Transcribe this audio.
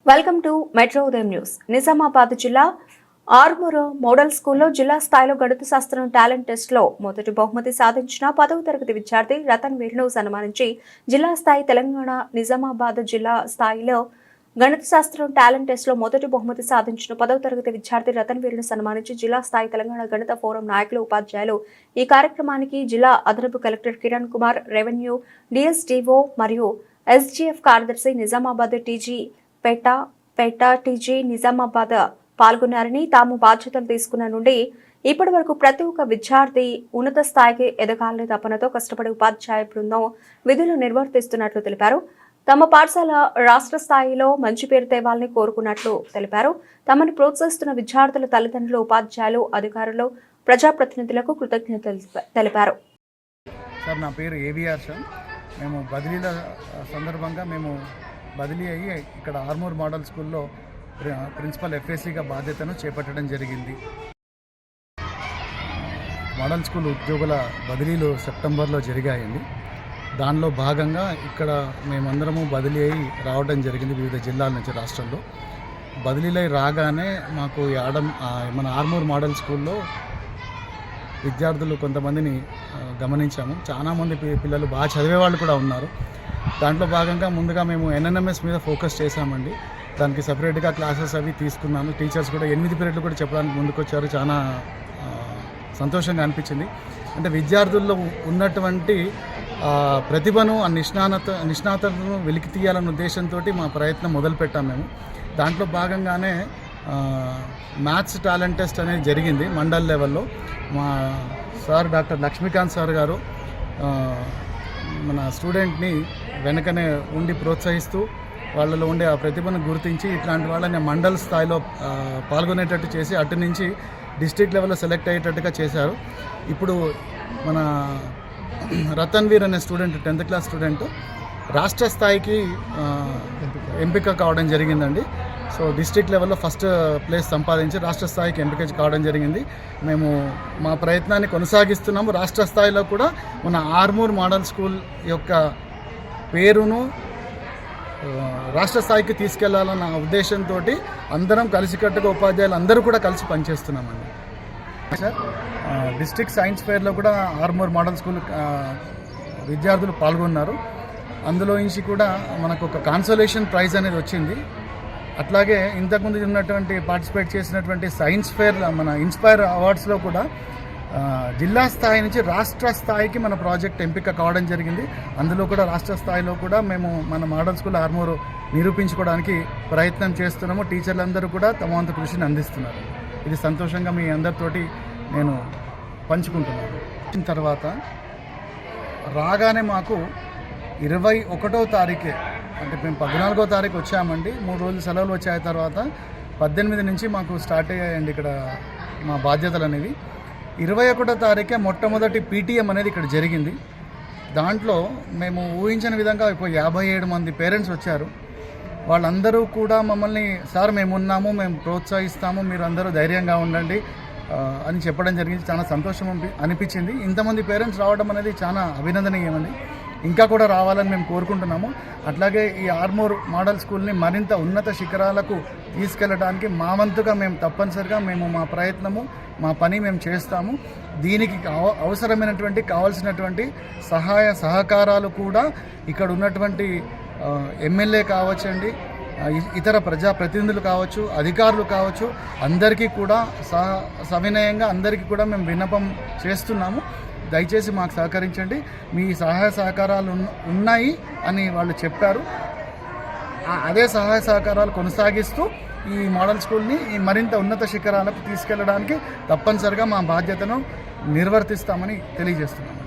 Welcome to metro ఉదయం news. Nizamabad జిల్లా Armoor model స్కూల్లో జిల్లా స్థాయిలో గణిత శాస్త్రం టాలెంట్ టెస్ట్ లో మొదటి బహుమతి సాధించిన 10వ తరగతి విద్యార్థి రతన్ వీర్ను సన్మానించి జిల్లా స్థాయి తెలంగాణ నిజామాబాద్ జిల్లా స్థాయిలో గణిత శాస్త్రం టాలెంట్ టెస్ట్ లో మొదటి బహుమతి సాధించిన 10వ తరగతి విద్యార్థి రతన్ వీర్ను సన్మానించి జిల్లా స్థాయి తెలంగాణ గణిత ఫోరం నాయకులు ఉపాధ్యాయులు ఈ కార్యక్రమానికి జిల్లా అదనపు collector Kiran Kumar, revenue DSDO మరియు ఎస్జీఎఫ్ కార్యదర్శి నిజామాబాద్ టీజీ పేట టీజీ నిజామాబాద్ పాల్గొన్నారని, తాము బాధ్యతలు తీసుకున్న నుండి ఇప్పటి వరకు ప్రతి ఒక్క విద్యార్థి ఉన్నత స్థాయికి ఎదగాలని తపనతో కష్టపడి ఉపాధ్యాయ బృందం విధులు నిర్వర్తిస్తున్నట్లు తెలిపారు. తమ పాఠశాల రాష్ట్ర స్థాయిలో మంచి పేరు తేవాలని కోరుకున్నట్లు తెలిపారు. తమను ప్రోత్సహిస్తున్న విద్యార్థుల తల్లిదండ్రులు, ఉపాధ్యాయులు, అధికారులు, ప్రజాప్రతినిధులకు కృతజ్ఞతలు తెలిపారు. సార్, నా పేరు ఏవిఆర్ సార్. మేము బదిలీల సందర్భంగా బదిలీ అయ్యి ఇక్కడ ఆర్మూర్ మోడల్ స్కూల్లో ప్రిన్సిపల్ ఎఫ్ఏసీగా బాధ్యతను చేపట్టడం జరిగింది. మోడల్ స్కూల్ ఉద్యోగుల బదిలీలు సెప్టెంబర్లో జరిగాయండి. దానిలో భాగంగా ఇక్కడ మేమందరము బదిలీ అయ్యి రావడం జరిగింది వివిధ జిల్లాల నుంచి రాష్ట్రంలో. బదిలీలై రాగానే మాకు మన ఆర్మూర్ మోడల్ స్కూల్లో విద్యార్థులు కొంతమందిని గమనించాము. చాలామంది పిల్లలు బాగా చదివే వాళ్ళు కూడా ఉన్నారు. దాంట్లో భాగంగా ముందుగా మేము ఎన్ఎన్ఎంఎస్ మీద ఫోకస్ చేశామండి. దానికి సపరేట్గా క్లాసెస్ అవి తీసుకున్నాము. టీచర్స్ కూడా 8 పీరియడ్లు కూడా చెప్పడానికి ముందుకొచ్చారు. చాలా సంతోషంగా అనిపించింది. అంటే విద్యార్థుల్లో ఉన్నటువంటి ప్రతిభను, నిష్ణాతను వెలికి తీయాలన్న ఉద్దేశంతో మా ప్రయత్నం మొదలుపెట్టాము మేము. దాంట్లో భాగంగానే మ్యాథ్స్ టాలెంట్ టెస్ట్ అనేది జరిగింది మండల్ లెవెల్లో. మా సార్ డాక్టర్ లక్ష్మీకాంత్ సార్ గారు మన స్టూడెంట్ని వెనకనే ఉండి ప్రోత్సహిస్తూ వాళ్ళలో ఉండే ఆ ప్రతిభను గుర్తించి ఇట్లాంటి వాళ్ళని మండల్ స్థాయిలో పాల్గొనేటట్టు చేసి అటు నుంచి డిస్ట్రిక్ట్ లెవెల్లో సెలెక్ట్ అయ్యేటట్టుగా చేశారు. ఇప్పుడు మన రతన్ వీర్ అనే స్టూడెంట్ 10th క్లాస్ స్టూడెంట్ రాష్ట్ర స్థాయికి ఎంపిక కావడం జరిగిందండి. సో డిస్ట్రిక్ట్ లెవెల్లో ఫస్ట్ ప్లేస్ సంపాదించి రాష్ట్ర స్థాయికి ఎంపిక కావడం జరిగింది. మేము మా ప్రయత్నాన్ని కొనసాగిస్తున్నాము. రాష్ట్ర స్థాయిలో కూడా మన ఆర్మూర్ మోడల్ స్కూల్ యొక్క పేరును రాష్ట్ర స్థాయికి తీసుకెళ్లాలన్న ఉద్దేశంతో అందరం కలిసికట్టుగా ఉపాధ్యాయులు అందరూ కూడా కలిసి పనిచేస్తున్నామండి. సార్, డిస్ట్రిక్ట్ సైన్స్ ఫేర్లో కూడా ఆర్మూర్ మోడల్ స్కూల్ విద్యార్థులు పాల్గొన్నారు. అందులో నుంచి కూడా మనకు ఒక కాన్సోలేషన్ ప్రైజ్ అనేది వచ్చింది. అట్లాగే ఇంతకుముందు ఉన్నటువంటి పార్టిసిపేట్ చేసినటువంటి సైన్స్ ఫేర్ మన ఇన్స్పైర్ అవార్డ్స్లో కూడా జిల్లా స్థాయి నుంచి రాష్ట్ర స్థాయికి మన ప్రాజెక్ట్ ఎంపిక కావడం జరిగింది. అందులో కూడా రాష్ట్ర స్థాయిలో కూడా మేము మన మోడల్ స్కూల్ ఆర్మూర్ నిరూపించుకోవడానికి ప్రయత్నం చేస్తున్నాము. టీచర్లందరూ కూడా తమ వంతు కృషిని అందిస్తున్నారు. ఇది సంతోషంగా మీ అందరితోటి నేను పంచుకుంటున్నాను. తర్వాత రాగానే మాకు 21వ తారీఖే, అంటే మేము 14వ తారీఖు వచ్చామండి. 3 రోజులు సెలవులు వచ్చాయి. తర్వాత 18 నుంచి మాకు స్టార్ట్ అయ్యాయండి ఇక్కడ మా బాధ్యతలు అనేవి. 21వ తారీఖే మొట్టమొదటి పీటీఎం అనేది ఇక్కడ జరిగింది. దాంట్లో మేము ఊహించిన విధంగా 57 మంది పేరెంట్స్ వచ్చారు. వాళ్ళందరూ కూడా మమ్మల్ని, సార్ మేము ఉన్నాము, మేము ప్రోత్సహిస్తాము, మీరు అందరూ ధైర్యంగా ఉండండి అని చెప్పడం జరిగింది. చాలా సంతోషం అనిపించింది. ఇంతమంది పేరెంట్స్ రావడం అనేది చాలా అభినందనీయమండి. ఇంకా కూడా రావాలని మేము కోరుకుంటున్నాము. అట్లాగే ఈ ఆర్మూర్ మోడల్ స్కూల్ని మరింత ఉన్నత శిఖరాలకు తీసుకెళ్ళడానికి మా వంతుగా మేము తప్పనిసరిగా మా ప్రయత్నము, మా పని మేము చేస్తాము. దీనికి కావాల్సినటువంటి సహాయ సహకారాలు కూడా ఇక్కడ ఉన్నటువంటి ఎమ్మెల్యే కావచ్చండి, ఇతర ప్రజాప్రతినిధులు కావచ్చు, అధికారులు కావచ్చు, అందరికీ కూడా సవినయంగా అందరికీ కూడా మేము విన్నపం చేస్తున్నాము. దయచేసి మాకు సహకరించండి. మీ సహాయ సహకారాలు ఉన్నాయి అని వాళ్ళు చెప్పారు. అదే సహాయ సహకారాలు కొనసాగిస్తూ ఈ మోడల్ స్కూల్ని మరింత ఉన్నత శిఖరాలకు తీసుకెళ్ళడానికి తప్పనిసరిగా మా బాధ్యతను నిర్వర్తిస్తామని తెలియజేస్తున్నాము.